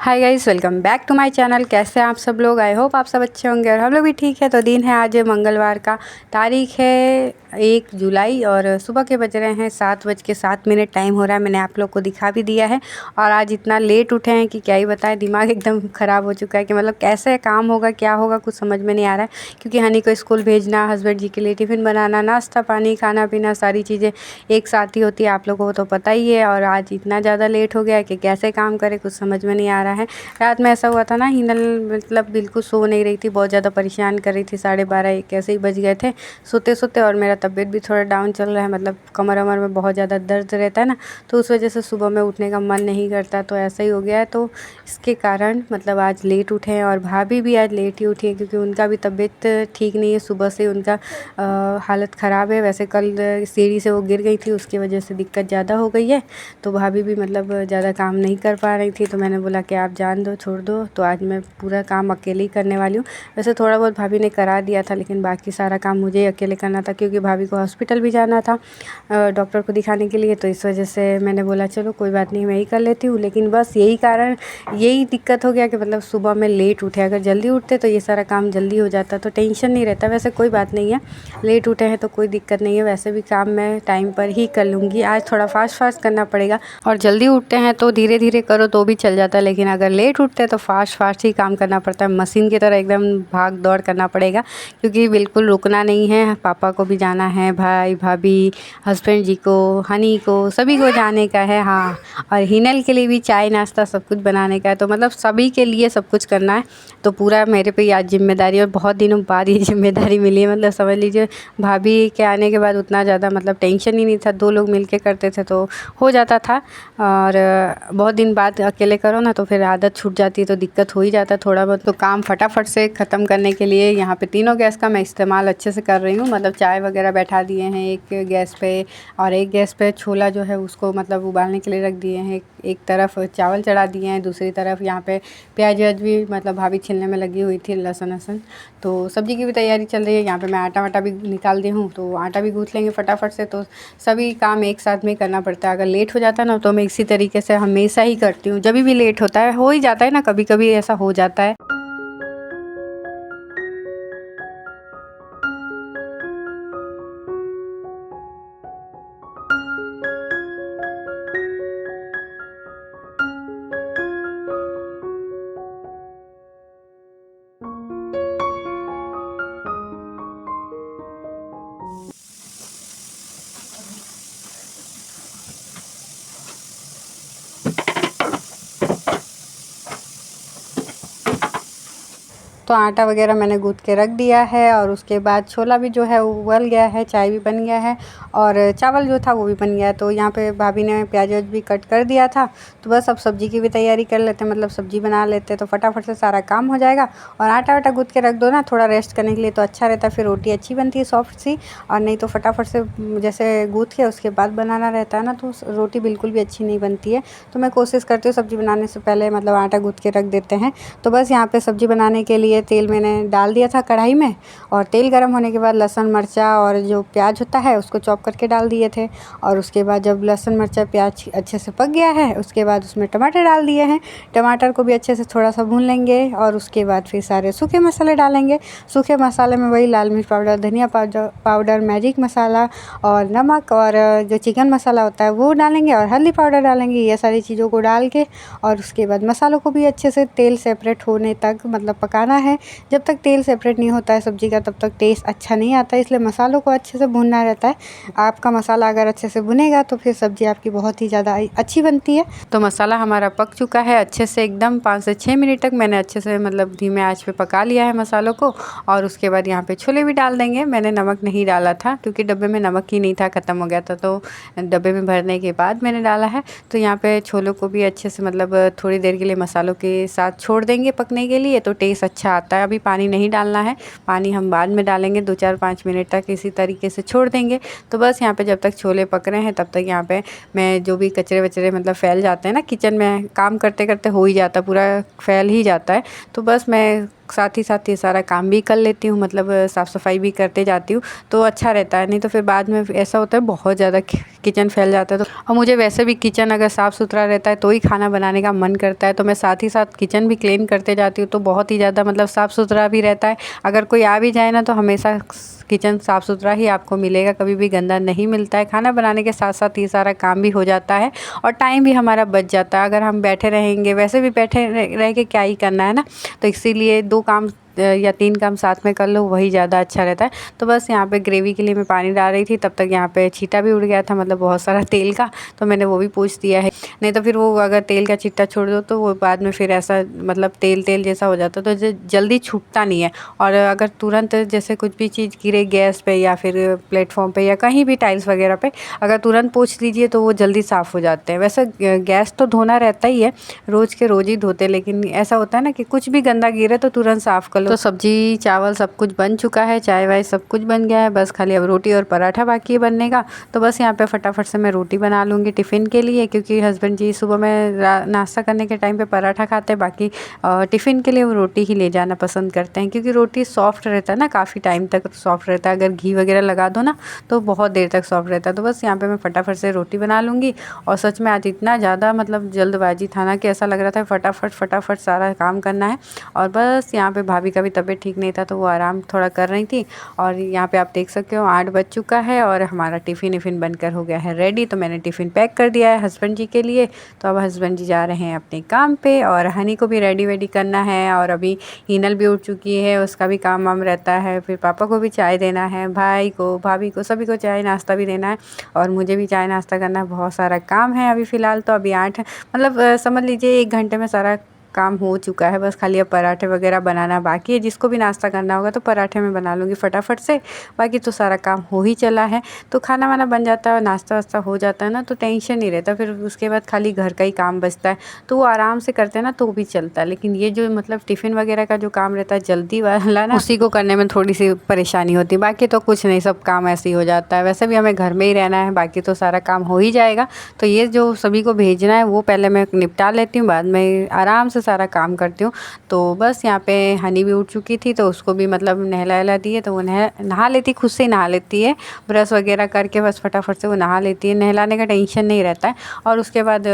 Hi guys, welcome back to my channel. कैसे हैं आप सब लोग? आई होप आप सब अच्छे होंगे और हम लोग भी ठीक है। तो दिन है आज मंगलवार का, तारीख है 1 जुलाई और सुबह के बज रहे हैं 7:07। टाइम हो रहा है। मैंने आप लोग को दिखा भी दिया है। और आज इतना लेट उठे हैं कि क्या ही बताएं, दिमाग एकदम ख़राब हो चुका है कि मतलब कैसे काम होगा, क्या होगा, कुछ समझ में नहीं आ रहा है। क्योंकि हनी को स्कूल भेजना, हस्बैंड जी के लिए टिफ़िन बनाना, नाश्ता पानी, खाना पीना, सारी चीज़ें एक साथ ही होती है, आप लोगों को तो पता ही है। और आज इतना ज़्यादा लेट हो गया है कि कैसे काम करें, कुछ समझ में नहीं आ रहा है। रात में ऐसा हुआ था ना, हिनल मतलब बिल्कुल सो नहीं रही थी, बहुत ज़्यादा परेशान कर रही थी। 12:30-1 ऐसे ही बज गए थे सोते सोते। और मेरा तबीयत भी थोड़ा डाउन चल रहा है, मतलब कमर वमर में बहुत ज़्यादा दर्द रहता है ना, तो उस वजह से सुबह में उठने का मन नहीं करता। तो ऐसा ही हो गया है, तो इसके कारण मतलब आज लेट उठे हैं। और भाभी भी आज लेट ही उठी है क्योंकि उनका भी तबीयत ठीक नहीं है। सुबह से उनका हालत ख़राब है। वैसे कल सीढ़ी से वो गिर गई थी, उसकी वजह से दिक्कत ज़्यादा हो गई है। तो भाभी भी मतलब ज़्यादा काम नहीं कर पा रही थी। तो मैंने बोला कि आप जान दो, छोड़ दो। तो आज मैं पूरा काम अकेले ही करने वाली हूँ। वैसे थोड़ा बहुत भाभी ने करा दिया था, लेकिन बाकी सारा काम मुझे ही अकेले करना था क्योंकि भाभी को हॉस्पिटल भी जाना था डॉक्टर को दिखाने के लिए। तो इस वजह से मैंने बोला चलो कोई बात नहीं, मैं ही कर लेती हूँ। लेकिन बस यही कारण, यही दिक्कत हो गया कि मतलब सुबह में लेट उठे। अगर जल्दी उठते तो ये सारा काम जल्दी हो जाता, तो टेंशन नहीं रहता। वैसे कोई बात नहीं है, लेट उठे हैं तो कोई दिक्कत नहीं है। वैसे भी काम मैं टाइम पर ही कर लूँगी। आज थोड़ा फास्ट फास्ट करना पड़ेगा। और जल्दी उठते हैं तो धीरे धीरे करो तो भी चल जाता है, लेकिन अगर लेट उठते हैं तो फास्ट फास्ट ही काम करना पड़ता है। मशीन की तरह एकदम भाग दौड़ करना पड़ेगा क्योंकि बिल्कुल रुकना नहीं है। पापा को भी जाना है, भाई भाभी, हस्बैंड जी को, हनी को, सभी को जाने का है। हाँ, और हिनल के लिए भी चाय नाश्ता सब कुछ बनाने का है। तो मतलब सभी के लिए सब कुछ करना है। तो पूरा मेरे पे आज जिम्मेदारी, और बहुत दिनों बाद ये जिम्मेदारी मिली है। मतलब समझ लीजिए, भाभी के आने के बाद उतना ज़्यादा मतलब टेंशन ही नहीं था। 2 लोग मिल के करते थे तो हो जाता था। और बहुत दिन बाद अकेले करो ना तो फिर आदत छूट जाती है, तो दिक्कत हो ही जाता है थोड़ा बहुत। तो काम फटाफट से ख़त्म करने के लिए यहाँ पे तीनों गैस का मैं इस्तेमाल अच्छे से कर रही हूँ। मतलब चाय वगैरह बैठा दिए हैं एक गैस पे, और एक गैस पे छोला जो है उसको मतलब उबालने के लिए रख दिए हैं। एक तरफ चावल चढ़ा दिए हैं, दूसरी तरफ यहाँ पे प्याज व्याज भी मतलब भाभी छीलने में लगी हुई थी, लहसुन वहसुन। तो सब्ज़ी की भी तैयारी चल रही है। यहाँ पे मैं आटा वाटा भी निकाल दी हूँ, तो आटा भी गूँथ लेंगे फटाफट से। तो सभी काम एक साथ में करना पड़ता है। अगर लेट हो जाता है ना तो मैं इसी तरीके से हमेशा ही करती हूँ। जब भी लेट होता है, हो ही जाता है ना, कभी कभी ऐसा हो जाता है। तो आटा वगैरह मैंने गूँथ के रख दिया है। और उसके बाद छोला भी जो है उबल गया है, चाय भी बन गया है, और चावल जो था वो भी बन गया है। तो यहाँ पे भाभी ने प्याज व्याज भी कट कर दिया था। तो बस अब सब्ज़ी की भी तैयारी कर लेते हैं, मतलब सब्ज़ी बना लेते हैं तो फटाफट से सारा काम हो जाएगा। और आटा वाटा गूँथ के रख दो ना थोड़ा रेस्ट करने के लिए, तो अच्छा रहता है। फिर रोटी अच्छी बनती है, सॉफ्ट सी। और नहीं तो फटाफट से जैसे गूँथ के उसके बाद बनाना रहता है ना, तो रोटी बिल्कुल भी अच्छी नहीं बनती है। तो मैं कोशिश करती हूँ सब्ज़ी बनाने से पहले मतलब आटा गूँथ के रख देते हैं। तो बस यहाँ पे सब्ज़ी बनाने के लिए तेल मैंने डाल दिया था कढ़ाई में, और तेल गर्म होने के बाद लहसुन मिर्चा और जो प्याज होता है उसको चॉप करके डाल दिए थे। और उसके बाद जब लहसुन मिर्चा प्याज अच्छे से पक गया है, उसके बाद उसमें टमाटर डाल दिए हैं। टमाटर को भी अच्छे से थोड़ा सा भून लेंगे, और उसके बाद फिर सारे सूखे मसाले डालेंगे। सूखे मसाले में वही लाल मिर्च पाउडर, धनिया पाउडर, मैजिक मसाला और नमक, और जो चिकन मसाला होता है वो डालेंगे, और हल्दी पाउडर डालेंगे। ये सारी चीज़ों को डाल के और उसके बाद मसालों को भी अच्छे से तेल सेपरेट होने तक मतलब पकाना है। जब तक तेल सेपरेट नहीं होता है सब्ज़ी का तब तक टेस्ट अच्छा नहीं आता है, इसलिए मसालों को अच्छे से भूनना रहता है। आपका मसाला अगर अच्छे से भुनेगा तो फिर सब्ज़ी आपकी बहुत ही ज़्यादा अच्छी बनती है। तो मसाला हमारा पक चुका है अच्छे से, एकदम 5 से 6 मिनट तक मैंने अच्छे से मतलब धीमे आंच पे पका लिया है मसालों को। और उसके बाद यहाँ पे छोले भी डाल देंगे। मैंने नमक नहीं डाला था क्योंकि डब्बे में नमक ही नहीं था, ख़त्म हो गया था, तो डब्बे में भरने के बाद मैंने डाला है। तो यहाँ पे छोलों को भी अच्छे से मतलब थोड़ी देर के लिए मसालों के साथ छोड़ देंगे पकने के लिए, तो टेस्ट अच्छा आता है। अभी पानी नहीं डालना है, पानी हम बाद में डालेंगे। 2-4-5 मिनट तक इसी तरीके से छोड़ देंगे। तो बस यहाँ पे जब तक छोले पक रहे हैं तब तक यहाँ पे मैं जो भी कचरे वचरे मतलब फैल जाते हैं ना किचन में, काम करते करते हो ही जाता, पूरा फैल ही जाता है। तो बस मैं साथ ही साथ ये सारा काम भी कर लेती हूँ, मतलब साफ़ सफाई भी करते जाती हूँ तो अच्छा रहता है। नहीं तो फिर बाद में ऐसा होता है बहुत ज़्यादा किचन फैल जाता है। तो और मुझे वैसे भी किचन अगर साफ़ सुथरा रहता है तो ही खाना बनाने का मन करता है, तो मैं साथ ही साथ किचन भी क्लीन करते जाती हूँ, तो बहुत ही ज़्यादा मतलब साफ़ सुथरा भी रहता है। अगर कोई आ भी जाए ना तो हमेशा किचन साफ़ सुथरा ही आपको मिलेगा, कभी भी गंदा नहीं मिलता है। खाना बनाने के साथ साथ ये सारा काम भी हो जाता है और टाइम भी हमारा बच जाता है। अगर हम बैठे रहेंगे, वैसे भी बैठे रह के क्या ही करना है ना, तो इसीलिए 2 काम या 3 काम साथ में कर लो वही ज़्यादा अच्छा रहता है। तो बस यहाँ पे ग्रेवी के लिए मैं पानी डाल रही थी, तब तक यहाँ पे छींटा भी उड़ गया था, मतलब बहुत सारा तेल का, तो मैंने वो भी पोंछ दिया है। नहीं तो फिर वो अगर तेल का छिट्टा छोड़ दो तो वो बाद में फिर ऐसा मतलब तेल तेल जैसा हो जाता है, तो जल्दी छूटता नहीं है। और अगर तुरंत जैसे कुछ भी चीज़ गिरे गैस पे या फिर प्लेटफॉर्म पे या कहीं भी टाइल्स वगैरह पे, अगर तुरंत पोंछ लीजिए तो वो जल्दी साफ़ हो जाते हैं। वैसे गैस तो धोना रहता ही है, रोज़ के रोज़ ही धोते, लेकिन ऐसा होता है ना कि कुछ भी गंदा गिरे तो तुरंत साफ़ कर लो। तो सब्जी चावल सब कुछ बन चुका है, चाय वाय सब कुछ बन गया है, बस खाली अब रोटी और पराठा बाकी है बनने का। तो बस यहाँ पे फटाफट से मैं रोटी बना लूँगी टिफ़िन के लिए, क्योंकि हस्बैंड जी सुबह में नाश्ता करने के टाइम पे पराठा खाते हैं, बाकी टिफ़िन के लिए वो रोटी ही ले जाना पसंद करते हैं, क्योंकि रोटी सॉफ्ट रहता है ना, काफ़ी टाइम तक सॉफ्ट रहता है। अगर घी वगैरह लगा दो ना तो बहुत देर तक सॉफ्ट रहता है। तो बस यहाँ पे मैं फटाफट से रोटी बना लूँगी। और सच में आज इतना ज़्यादा मतलब जल्दबाजी था ना कि ऐसा लग रहा था फटाफट फटाफट सारा काम करना है। और बस यहाँ पे भाभी का भी तबीयत ठीक नहीं था तो वो आराम थोड़ा कर रही थी। और यहाँ पे आप देख सकते हो 8 बज चुका है और हमारा टिफ़िन इफ़िन बनकर हो गया है रेडी। तो मैंने टिफ़िन पैक कर दिया है हस्बैंड जी के लिए। तो अब हस्बैंड जी जा रहे हैं अपने काम पे और हनी को भी रेडी वेडी करना है। और अभी हिनल भी उठ चुकी है, उसका भी काम वाम रहता है। फिर पापा को भी चाय देना है, भाई को, भाभी को, सभी को चाय नाश्ता भी देना है और मुझे भी चाय नाश्ता करना है। बहुत सारा काम है अभी फ़िलहाल। तो अभी 8 मतलब समझ लीजिए 1 घंटे में सारा काम हो चुका है। बस खाली अब पराठे वगैरह बनाना बाकी है। जिसको भी नाश्ता करना होगा तो पराठे में बना लूँगी फटाफट से, बाकी तो सारा काम हो ही चला है। तो खाना वाना बन जाता है और नाश्ता वास्ता हो जाता है ना, तो टेंशन नहीं रहता। फिर उसके बाद खाली घर का ही काम बचता है, तो वो आराम से करते हैं ना तो भी चलता है। लेकिन ये जो मतलब टिफ़िन वगैरह का जो काम रहता है जल्दी वाला ना, उसी को करने में थोड़ी सी परेशानी होती है। बाकी तो कुछ नहीं, सब काम ऐसे ही हो जाता है। वैसे भी हमें घर में ही रहना है, बाकी तो सारा काम हो ही जाएगा। तो ये जो सभी को भेजना है वो पहले मैं निपटा लेती हूँ, बाद में आराम से सारा काम करती हूँ। तो बस यहाँ पे हनी भी उठ चुकी थी तो उसको भी मतलब नहला दिए, तो वो नहा लेती, खुद से ही नहा लेती है, ब्रश वगैरह करके बस फटाफट से वो नहा लेती है। नहलाने का टेंशन नहीं रहता है। और उसके बाद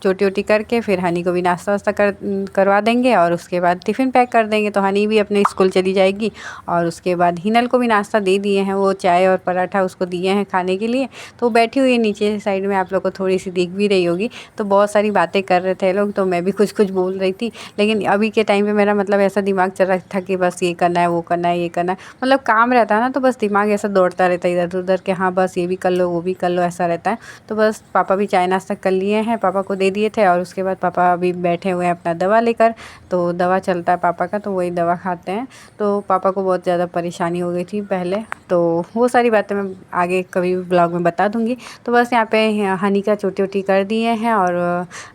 चोटी वोटी करके फिर हनी को भी नाश्ता वास्ता करवा देंगे और उसके बाद टिफ़िन पैक कर देंगे। तो हनी भी अपने स्कूल चली जाएगी। और उसके बाद हिनल को भी नाश्ता दे दिए हैं, वो चाय और पराठा उसको दिए हैं खाने के लिए। तो बैठी हुई है नीचे साइड में, आप लोग को थोड़ी सी दिख भी रही होगी। तो बहुत सारी बातें कर रहे थे लोग, तो मैं भी कुछ कुछ बोल रही थी। लेकिन अभी के टाइम पे मेरा मतलब ऐसा दिमाग चल रहा था कि बस ये करना है, वो करना है, ये करना है, मतलब काम रहता है ना तो बस दिमाग ऐसा दौड़ता रहता है इधर उधर के, हाँ बस ये भी कर लो वो भी कर लो, ऐसा रहता है। तो बस पापा भी चाय नाश्ता कर लिए हैं, पापा को दे दिए थे। और उसके बाद पापा अभी बैठे हुए हैं अपना दवा लेकर, तो दवा चलता है पापा का, तो वही दवा खाते हैं। तो पापा को बहुत ज़्यादा परेशानी हो गई थी पहले, तो वो सारी बातें मैं आगे कभी ब्लॉग में बता दूँगी। तो बस यहाँ पे हनी का चोटी वोटी कर दिए हैं और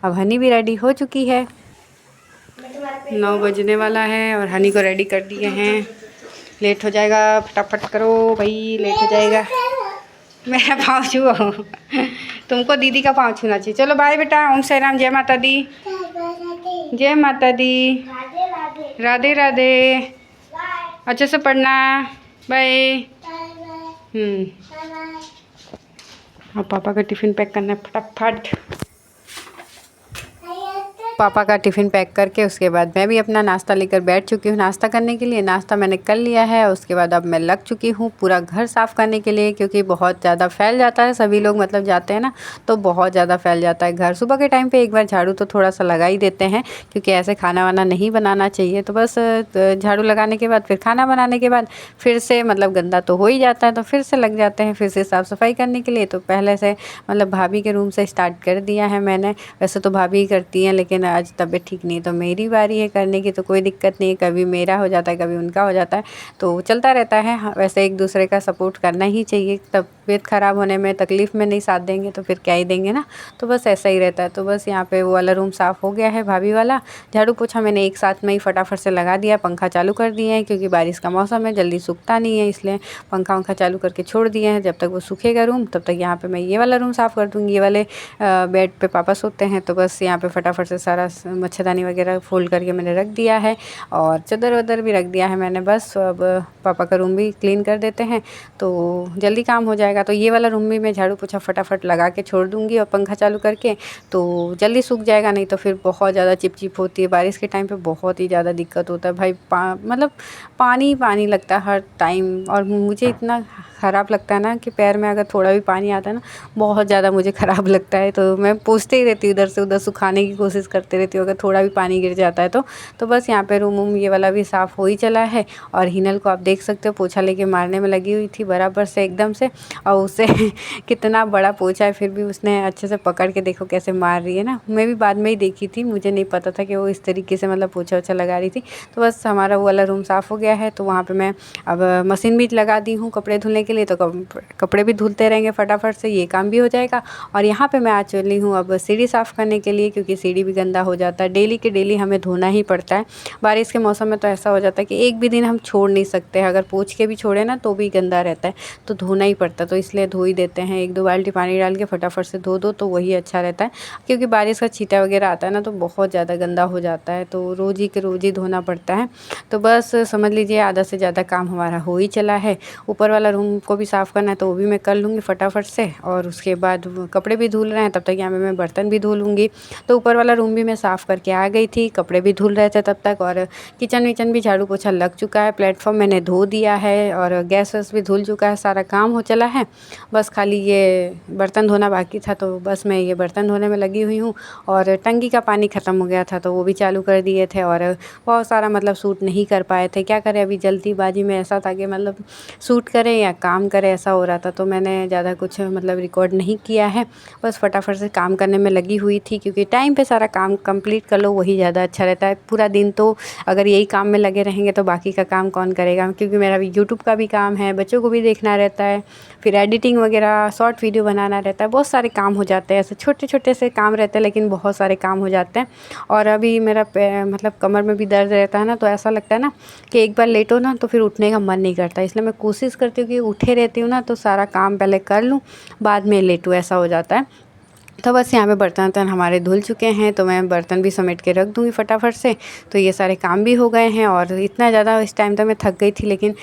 अब हनी भी रेडी हो चुकी है। 9 बजने वाला है और हनी को रेडी कर दिए हैं। लेट हो जाएगा, फटाफट करो भाई, लेट हो जाएगा। मेरा पाँव छुओ, तुमको दीदी का पाँव छूना चाहिए। चलो बाय बेटा, ओम साई राम, जय माता दी, जय माता दी, राधे राधे, अच्छे से पढ़ना, बाय। अब पापा का टिफ़िन पैक करना है फटाफट। पापा का टिफ़िन पैक करके उसके बाद मैं भी अपना नाश्ता लेकर बैठ चुकी हूँ नाश्ता करने के लिए। नाश्ता मैंने कर लिया है। उसके बाद अब मैं लग चुकी हूँ पूरा घर साफ़ करने के लिए, क्योंकि बहुत ज़्यादा फैल जाता है, सभी लोग मतलब जाते हैं ना तो बहुत ज़्यादा फैल जाता है घर। सुबह के टाइम पे एक बार झाड़ू तो थोड़ा सा लगा ही देते हैं, क्योंकि ऐसे खाना वाना नहीं बनाना चाहिए। तो बस झाड़ू लगाने के बाद फिर खाना बनाने के बाद फिर से मतलब गंदा तो हो ही जाता है, तो फिर से लग जाते हैं फिर से साफ़ सफाई करने के लिए। तो पहले से मतलब भाभी के रूम से स्टार्ट कर दिया है मैंने। वैसे तो भाभी ही करती हैं, लेकिन आज तबीयत ठीक नहीं तो मेरी बारी है करने की, तो कोई दिक्कत नहीं है। कभी मेरा हो जाता है, कभी उनका हो जाता है, तो चलता रहता है। वैसे एक दूसरे का सपोर्ट करना ही चाहिए, तब तबीयत ख़राब होने में, तकलीफ़ में नहीं साथ देंगे तो फिर क्या ही देंगे ना। तो बस ऐसा ही रहता है। तो बस यहाँ पे वो वाला रूम साफ़ हो गया है भाभी वाला। झाड़ू पोछा मैंने एक साथ में ही फटाफट से लगा दिया, पंखा चालू कर दिए हैं क्योंकि बारिश का मौसम है, जल्दी सूखता नहीं है, इसलिए पंखा वंखा चालू करके छोड़ दिए हैं। जब तक वो सूखेगा रूम तब तक यहाँ पे मैं ये वाला रूम साफ़ कर दूँगी। ये वाले बेड पे पापा सोते हैं, तो बस यहाँ पे फटाफट से सारा मच्छरदानी वगैरह फ़ोल्ड करके मैंने रख दिया है और चादर वादर भी रख दिया है मैंने। बस अब पापा का रूम भी क्लीन कर देते हैं तो जल्दी काम हो जाएगा। तो ये वाला रूम भी मैं झाड़ू पोछा फटाफट लगा के छोड़ दूँगी और पंखा चालू करके, तो जल्दी सूख जाएगा। नहीं तो फिर बहुत ज़्यादा चिपचिप होती है बारिश के टाइम पे, बहुत ही ज़्यादा दिक्कत होता है भाई। मतलब पानी पानी लगता है हर टाइम, और मुझे इतना ख़राब लगता है ना कि पैर में अगर थोड़ा भी पानी आता है ना, बहुत ज़्यादा मुझे ख़राब लगता है। तो मैं पोंछते ही रहती हूँ, इधर से उधर सुखाने की कोशिश करते रहती हूँ अगर थोड़ा भी पानी गिर जाता है तो बस यहाँ पे रूम ये वाला भी साफ़ हो ही चला है। और हिनल को आप देख सकते हो पोछा लेके मारने में लगी हुई थी बराबर से एकदम से, और उसे कितना बड़ा पोछा है फिर भी उसने अच्छे से पकड़ के देखो कैसे मार रही है ना। मैं भी बाद में ही देखी थी, मुझे नहीं पता था कि वो इस तरीके से मतलब पोछा वोछा लगा रही थी। तो बस हमारा वो वाला रूम साफ़ हो गया है। तो वहाँ पे मैं अब मशीन भी लगा दी हूँ कपड़े धुलने के लिए, तो कपड़े भी धुलते रहेंगे फटाफट से, ये काम भी हो जाएगा। और यहाँ पे मैं आ चली हूँ अब सीढ़ी साफ़ करने के लिए, क्योंकि सीढ़ी भी गंदा हो जाता है, डेली के डेली हमें धोना ही पड़ता है। बारिश के मौसम में तो ऐसा हो जाता है कि एक भी दिन हम छोड़ नहीं सकते, अगर पोंछ के भी छोड़े ना तो भी गंदा रहता है, तो धोना ही पड़ता है। तो इसलिए धो ही देते हैं, 1-2 बाल्टी पानी डाल के फटाफट से धो दो तो वही अच्छा रहता है। क्योंकि बारिश का छींटा वगैरह आता है ना तो बहुत ज़्यादा गंदा हो जाता है, तो रोज़ ही के रोज़ ही धोना पड़ता है। तो बस समझ लीजिए आधा से ज़्यादा काम हमारा हो ही चला है। ऊपर वाला रूम को भी साफ़ करना है तो वो भी मैं कर लूँगी फटाफट से, और उसके बाद कपड़े भी धुल रहे हैं, तब तक यहाँ पे मैं बर्तन भी धो लूँगी। तो ऊपर वाला रूम भी मैं साफ़ करके आ गई थी, कपड़े भी धुल रहे थे तब तक, और किचन विचन भी झाड़ू पोछा लग चुका है, प्लेटफॉर्म मैंने धो दिया है, और गैस वैस भी धुल चुका है, सारा काम हो चला है। बस खाली ये बर्तन धोना बाकी था, तो बस मैं ये बर्तन धोने में लगी हुई हूँ। और टंकी का पानी ख़त्म हो गया था तो वो भी चालू कर दिए थे, और बहुत सारा मतलब सूट नहीं कर पाए थे। क्या करें, अभी जल्दीबाजी में ऐसा था कि मतलब सूट करें या काम करें ऐसा हो रहा था, तो मैंने ज़्यादा कुछ मतलब रिकॉर्ड नहीं किया है। बस फटाफट से काम करने में लगी हुई थी, क्योंकि टाइम पे सारा काम कंप्लीट कर लो वही ज़्यादा अच्छा रहता है। पूरा दिन तो अगर यही काम में लगे रहेंगे तो बाकी का काम कौन करेगा, क्योंकि मेरा भी यूट्यूब का भी काम है, बच्चों को भी देखना रहता है, फिर एडिटिंग वगैरह, शॉर्ट वीडियो बनाना रहता है, बहुत सारे काम हो जाते हैं। ऐसे छोटे छोटे से काम रहते हैं लेकिन बहुत सारे काम हो जाते हैं। और अभी मेरा मतलब कमर में भी दर्द रहता है ना, तो ऐसा लगता है ना कि एक बार लेटो ना तो फिर उठने का मन नहीं करता, इसलिए मैं कोशिश करती हूँ कि उठे रहती हूँ ना तो सारा काम पहले कर लूँ बाद में लेटूँ, ऐसा हो जाता है। तो बस यहाँ पे बर्तन वर्तन हमारे धुल चुके हैं, तो मैं बर्तन भी समेट के रख दूँगी फटाफट से। तो ये सारे काम भी हो गए हैं, और इतना ज़्यादा इस टाइम तक मैं थक गई थी, लेकिन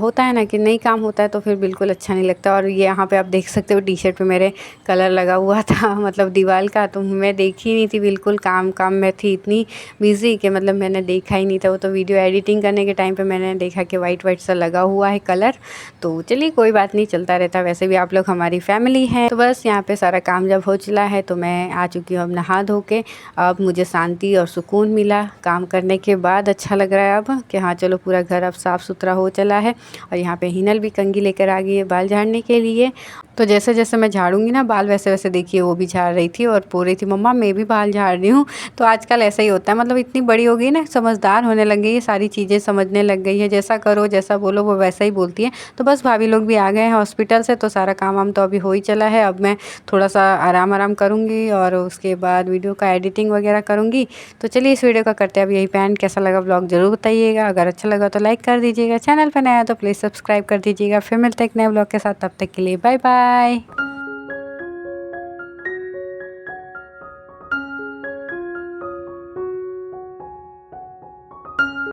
होता है ना कि नहीं काम होता है तो फिर बिल्कुल अच्छा नहीं लगता। और ये यहाँ पे आप देख सकते हो टी शर्ट पे मेरे कलर लगा हुआ था मतलब दीवार का, तो मैं देखी नहीं थी, बिल्कुल काम में थी इतनी बिज़ी कि मतलब मैंने देखा ही नहीं था। वो तो वीडियो एडिटिंग करने के टाइम पर मैंने देखा कि वाइट वाइट सा लगा हुआ है कलर। तो चलिए कोई बात नहीं, चलता रहता, वैसे भी आप लोग हमारी फैमिली है। तो बस यहाँ पे सारा काम जब हो चला है तो मैं आ चुकी हूँ अब नहा धो के। अब मुझे शांति और सुकून मिला काम करने के बाद, अच्छा लग रहा है अब कि हाँ चलो पूरा घर अब साफ़ सुथरा हो चला है। और यहाँ पे हिनल भी कंघी लेकर आ गई है बाल झाड़ने के लिए। तो जैसे जैसे मैं झाड़ूंगी ना बाल, वैसे वैसे देखिए वो भी झाड़ रही थी और बोल रही थी मम्मा मैं भी बाल झाड़ रही हूँ। तो आजकल ऐसा ही होता है, मतलब इतनी बड़ी हो गई ना, समझदार होने लग गई है, सारी चीज़ें समझने लग गई है, जैसा करो जैसा बोलो वो वैसा ही बोलती है। तो बस भाभी लोग भी आ गए हैं हॉस्पिटल से, तो सारा काम वाम तो अभी हो ही चला है। अब मैं थोड़ा सा आराम करूँगी और उसके बाद वीडियो का एडिटिंग वगैरह करूँगी। तो चलिए इस वीडियो का करते हैं अब यही पैन। कैसा लगा ब्लॉग ज़रूर बताइएगा, अगर अच्छा लगा तो लाइक कर दीजिएगा, चैनल पर नया तो प्लीज़ सब्सक्राइब कर दीजिएगा। फिर मिलते हैं एक नए ब्लॉग के साथ, तब तक के लिए बाय बाय।